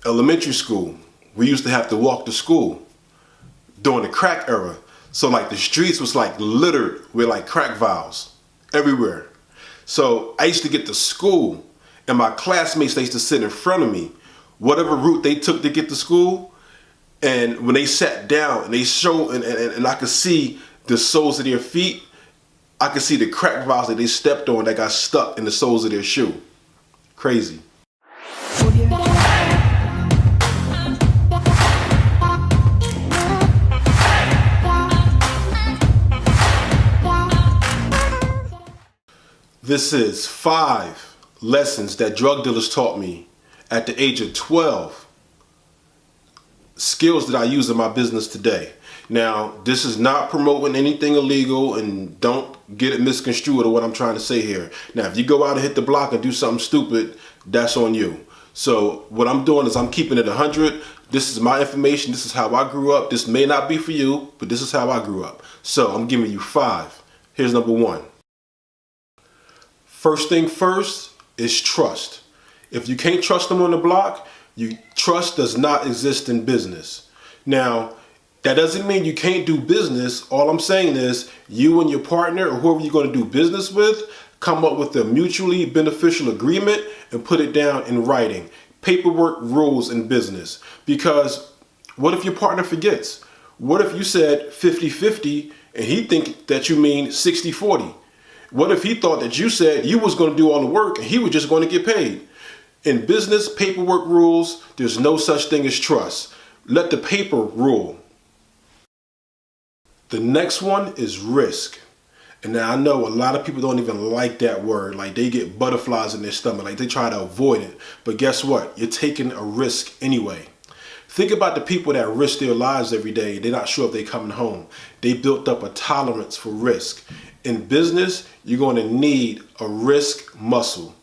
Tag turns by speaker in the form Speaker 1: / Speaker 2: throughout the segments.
Speaker 1: Elementary school, we used to have to walk to school during the crack era. So like the streets was like littered with like crack vials everywhere. So I used to get to school and my classmates, they used to sit in front of me, whatever route they took to get to school. And when they sat down and they showed, and I could see the soles of their feet, I could see the crack vials that they stepped on that got stuck in the soles of their shoe. Crazy. This is 5 lessons that drug dealers taught me at the age of 12. Skills that I use in my business today. Now, this is not promoting anything illegal, and don't get it misconstrued or what I'm trying to say here. Now, if you go out and hit the block and do something stupid, that's on you. So what I'm doing is I'm keeping it 100. This is my information. This is how I grew up. This may not be for you, but this is how I grew up. So I'm giving you 5. Here's number 1. First thing first is trust. If you can't trust them on the block, trust does not exist in business. Now, that doesn't mean you can't do business. All I'm saying is you and your partner or whoever you're going to do business with, come up with a mutually beneficial agreement and put it down in writing. Paperwork rules in business. Because what if your partner forgets? What if you said 50-50 and he think that you mean 60-40? What if he thought that you said you was going to do all the work and he was just going to get paid? In business, paperwork rules. There's no such thing as trust. Let the paper rule. The next one is risk. And now I know a lot of people don't even like that word. Like they get butterflies in their stomach. Like they try to avoid it. But guess what? You're taking a risk anyway. Think about the people that risk their lives every day. They're not sure if they're coming home. They built up a tolerance for risk. In business, you're going to need a risk muscle.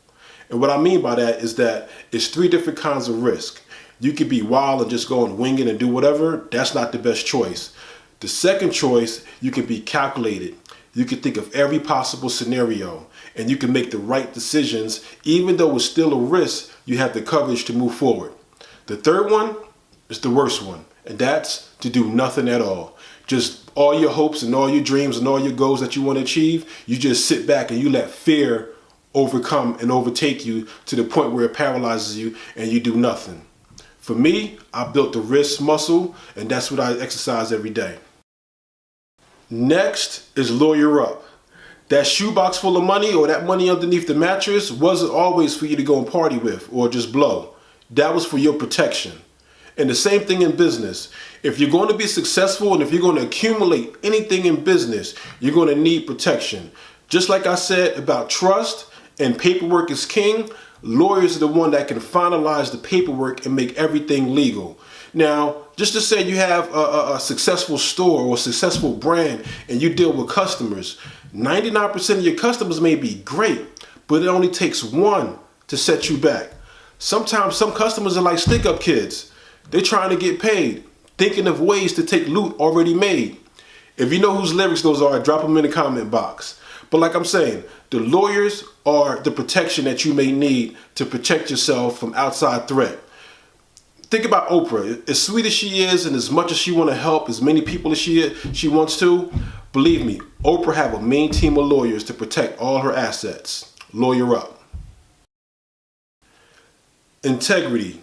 Speaker 1: And what I mean by that is that it's 3 different kinds of risk. You could be wild and just go and wing it and do whatever. That's not the best choice. The second choice, you can be calculated. You can think of every possible scenario and you can make the right decisions. Even though it's still a risk, you have the courage to move forward. The third one is the worst one, and that's to do nothing at all. Just all your hopes and all your dreams and all your goals that you want to achieve, you just sit back and you let fear overcome and overtake you to the point where it paralyzes you and you do nothing. For me, I built the risk muscle, and that's what I exercise every day. Next is lawyer up. That shoebox full of money or that money underneath the mattress wasn't always for you to go and party with or just blow. That was for your protection. And the same thing in business. If you're going to be successful and if you're going to accumulate anything in business, you're going to need protection. Just like I said about trust and paperwork is king, lawyers are the one that can finalize the paperwork and make everything legal. Now, just to say you have a successful store or a successful brand and you deal with customers, 99% of your customers may be great, but it only takes one to set you back. Sometimes some customers are like stick-up kids. They're trying to get paid, thinking of ways to take loot already made. If you know whose lyrics those are, drop them in the comment box. But like I'm saying, the lawyers are the protection that you may need to protect yourself from outside threat. Think about Oprah. As sweet as she is and as much as she want to help as many people as she wants to, believe me, Oprah have a main team of lawyers to protect all her assets. Lawyer up. Integrity.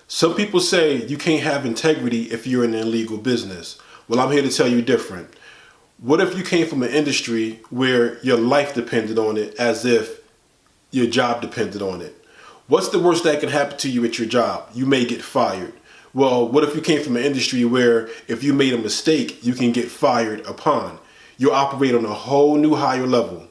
Speaker 1: Some people say you can't have integrity if you're in an illegal business. Well, I'm here to tell you different. What if you came from an industry where your life depended on it as if your job depended on it? What's the worst that can happen to you at your job? You may get fired. Well, what if you came from an industry where if you made a mistake, you can get fired upon? You'll operate on a whole new higher level.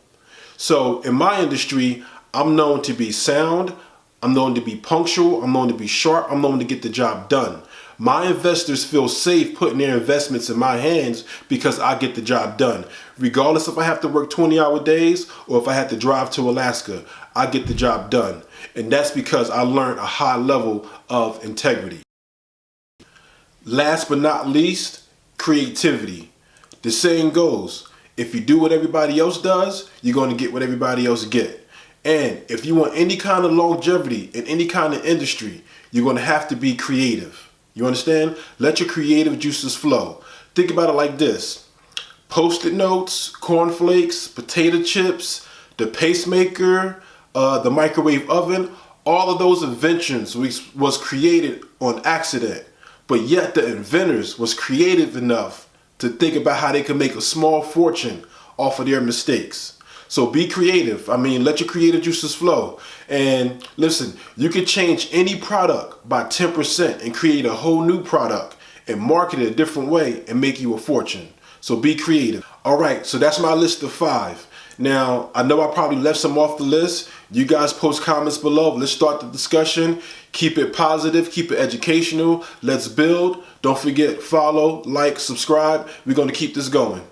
Speaker 1: So in my industry, I'm known to be sound. I'm known to be punctual, I'm known to be sharp, I'm known to get the job done. My investors feel safe putting their investments in my hands because I get the job done. Regardless if I have to work 20-hour days or if I have to drive to Alaska, I get the job done. And that's because I learned a high level of integrity. Last but not least, creativity. The saying goes, if you do what everybody else does, you're going to get what everybody else get. And if you want any kind of longevity in any kind of industry, you're going to have to be creative. You understand? Let your creative juices flow. Think about it like this. Post-it notes, cornflakes, potato chips, the pacemaker, the microwave oven, all of those inventions was created on accident. But yet the inventors was creative enough to think about how they could make a small fortune off of their mistakes. So be creative. I mean, let your creative juices flow. And listen, you can change any product by 10% and create a whole new product and market it a different way and make you a fortune. So be creative. All right, so that's my list of 5. Now, I know I probably left some off the list. You guys post comments below. Let's start the discussion. Keep it positive, keep it educational. Let's build. Don't forget, follow, like, subscribe. We're going to keep this going.